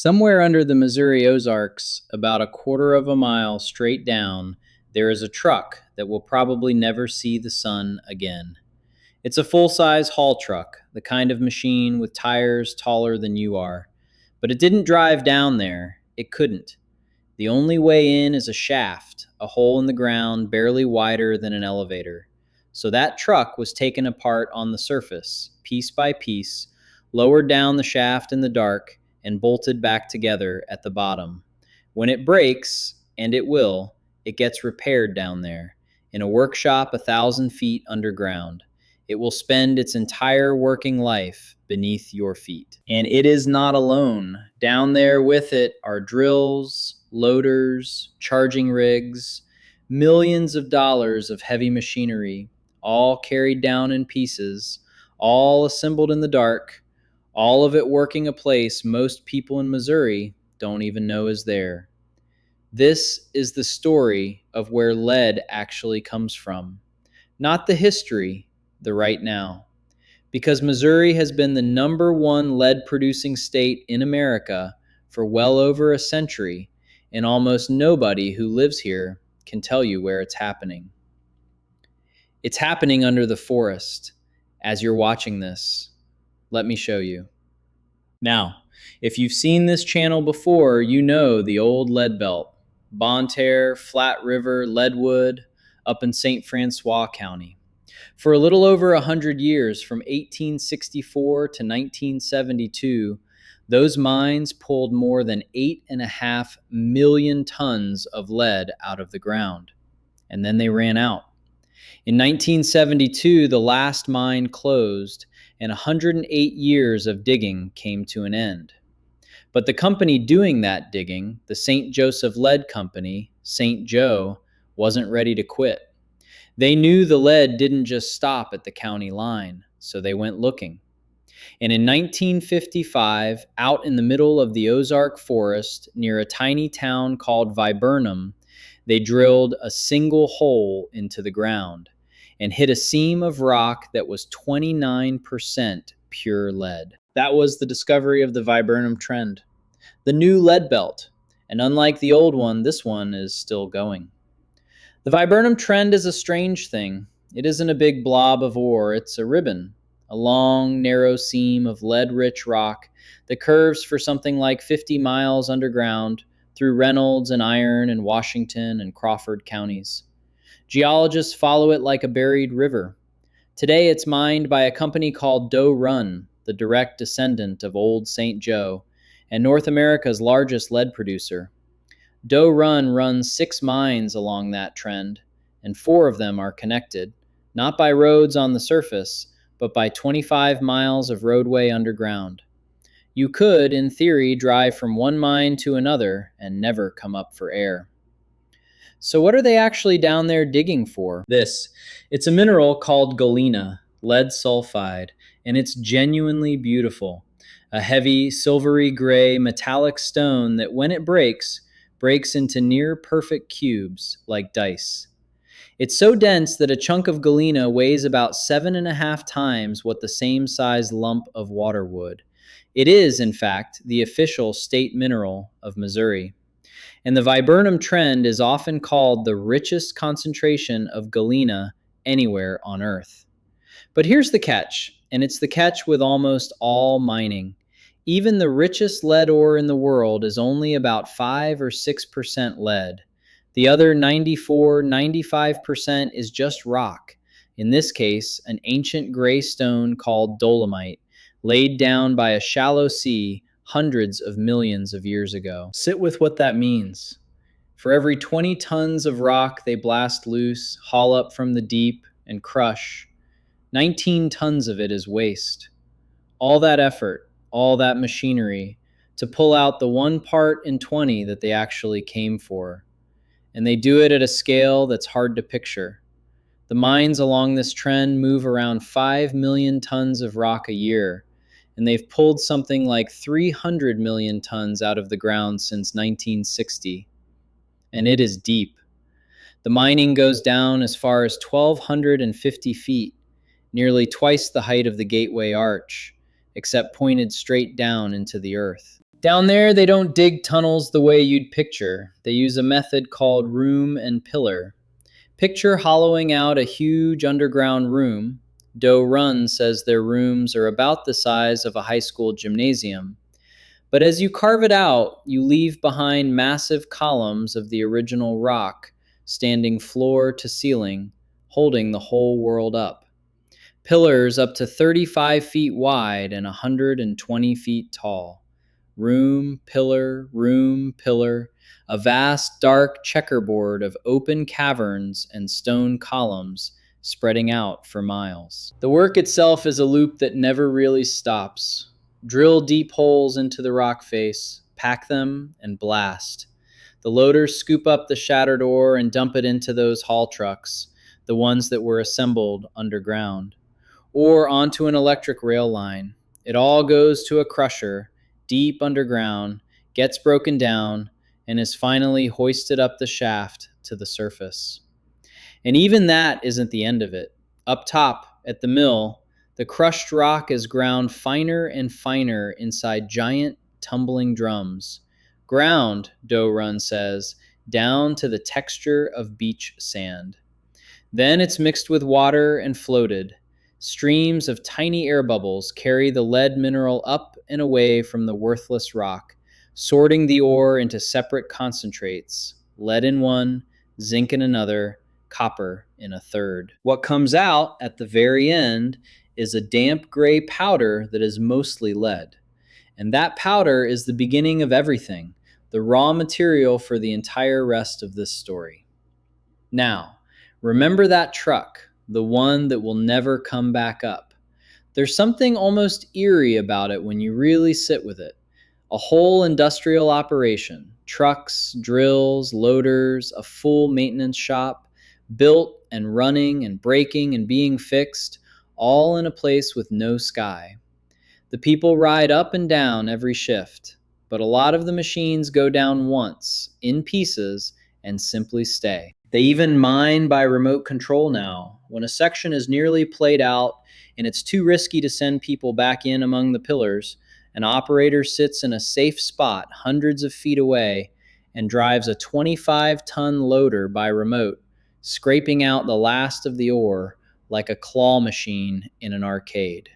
Somewhere under the Missouri Ozarks, about a quarter of a mile straight down, there is a truck that will probably never see the sun again. It's a full-size haul truck, the kind of machine with tires taller than you are. But it didn't drive down there. It couldn't. The only way in is a shaft, a hole in the ground barely wider than an elevator. So that truck was taken apart on the surface, piece by piece, lowered down the shaft in the dark, and bolted back together at the bottom. When it breaks, and it will, it gets repaired down there, in a workshop 1,000 feet underground. It will spend its entire working life beneath your feet. And it is not alone. Down there with it are drills, loaders, charging rigs, millions of dollars of heavy machinery, all carried down in pieces, all assembled in the dark, all of it working a place most people in Missouri don't even know is there. This is the story of where lead actually comes from. Not the history, the right now. Because Missouri has been the #1 lead-producing state in America for well over a century, and almost nobody who lives here can tell you where it's happening. It's happening under the forest. As you're watching this, let me show you. Now, if you've seen this channel before, you know the old lead belt, Bonne Flat River, Leadwood, up in St. Francois County. For a little over 100 years, from 1864 to 1972, those mines pulled more than 8.5 million tons of lead out of the ground, and then they ran out. In 1972, the last mine closed, and 108 years of digging came to an end. But the company doing that digging, the St. Joseph Lead Company, St. Joe, wasn't ready to quit. They knew the lead didn't just stop at the county line, so they went looking. And in 1955, out in the middle of the Ozark forest near a tiny town called Viburnum, they drilled a single hole into the ground and hit a seam of rock that was 29% pure lead. That was the discovery of the Viburnum Trend, the new lead belt. And unlike the old one, this one is still going. The Viburnum Trend is a strange thing. It isn't a big blob of ore, it's a ribbon, a long, narrow seam of lead-rich rock that curves for something like 50 miles underground through Reynolds and Iron and Washington and Crawford counties. Geologists follow it like a buried river. Today it's mined by a company called Doe Run, the direct descendant of old St. Joe, and North America's largest lead producer. Doe Run runs 6 mines along that trend, and 4 of them are connected, not by roads on the surface, but by 25 miles of roadway underground. You could, in theory, drive from one mine to another and never come up for air. So what are they actually down there digging for? It's a mineral called Galena, lead sulfide, and it's genuinely beautiful. A heavy, silvery gray metallic stone that when it breaks into near perfect cubes like dice. It's so dense that a chunk of galena weighs about 7.5 times what the same size lump of water would. It is, in fact, the official state mineral of Missouri. And the Viburnum Trend is often called the richest concentration of galena anywhere on Earth. But here's the catch, and it's the catch with almost all mining. Even the richest lead ore in the world is only about 5 or 6% lead. The other 94-95% is just rock, in this case, an ancient gray stone called dolomite, laid down by a shallow sea hundreds of millions of years ago. Sit with what that means. For every 20 tons of rock they blast loose, haul up from the deep, and crush, 19 tons of it is waste. All that effort, all that machinery, to pull out the 1 part in 20 that they actually came for. And they do it at a scale that's hard to picture. The mines along this trend move around 5 million tons of rock a year, and they've pulled something like 300 million tons out of the ground since 1960. And it is deep. The mining goes down as far as 1,250 feet, nearly twice the height of the Gateway Arch, except pointed straight down into the earth. Down there, they don't dig tunnels the way you'd picture. They use a method called room and pillar. Picture hollowing out a huge underground room. Doe Run says their rooms are about the size of a high school gymnasium. But as you carve it out, you leave behind massive columns of the original rock, standing floor to ceiling, holding the whole world up. Pillars up to 35 feet wide and 120 feet tall. Room, pillar, a vast dark checkerboard of open caverns and stone columns spreading out for miles. The work itself is a loop that never really stops. Drill deep holes into the rock face, pack them, and blast. The loaders scoop up the shattered ore and dump it into those haul trucks, the ones that were assembled underground, or onto an electric rail line. It all goes to a crusher deep underground, gets broken down, and is finally hoisted up the shaft to the surface. And even that isn't the end of it. Up top, at the mill, the crushed rock is ground finer and finer inside giant, tumbling drums. Ground, Doe Run says, down to the texture of beach sand. Then it's mixed with water and floated. Streams of tiny air bubbles carry the lead mineral up and away from the worthless rock, sorting the ore into separate concentrates, lead in one, zinc in another, copper in a third. What comes out at the very end is a damp gray powder that is mostly lead. And that powder is the beginning of everything, the raw material for the entire rest of this story. Now, remember that truck, the one that will never come back up. There's something almost eerie about it when you really sit with it. A whole industrial operation, trucks, drills, loaders, a full maintenance shop, built and running and breaking and being fixed, all in a place with no sky. The people ride up and down every shift, but a lot of the machines go down once, in pieces, and simply stay. They even mine by remote control now. When a section is nearly played out and it's too risky to send people back in among the pillars, an operator sits in a safe spot hundreds of feet away and drives a 25-ton loader by remote, scraping out the last of the ore like a claw machine in an arcade.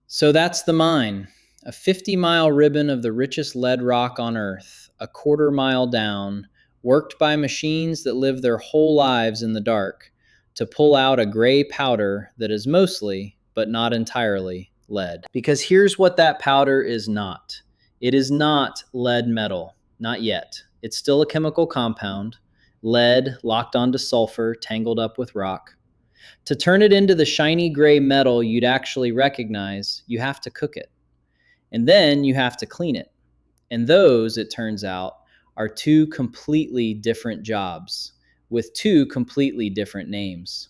So that's the mine, a 50-mile ribbon of the richest lead rock on Earth, a quarter-mile down, worked by machines that live their whole lives in the dark to pull out a gray powder that is mostly, but not entirely, lead. Because here's what that powder is not. It is not lead metal, not yet. It's still a chemical compound, lead locked onto sulfur, tangled up with rock. To turn it into the shiny gray metal you'd actually recognize, you have to cook it. And then you have to clean it. And those, it turns out, are two completely different jobs with two completely different names.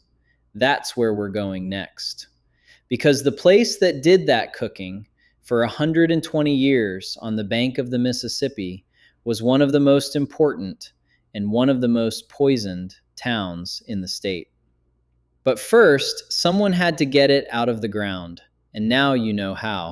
That's where we're going next. Because the place that did that cooking for 120 years on the bank of the Mississippi was one of the most important and one of the most poisoned towns in the state. But first, someone had to get it out of the ground, and now you know how.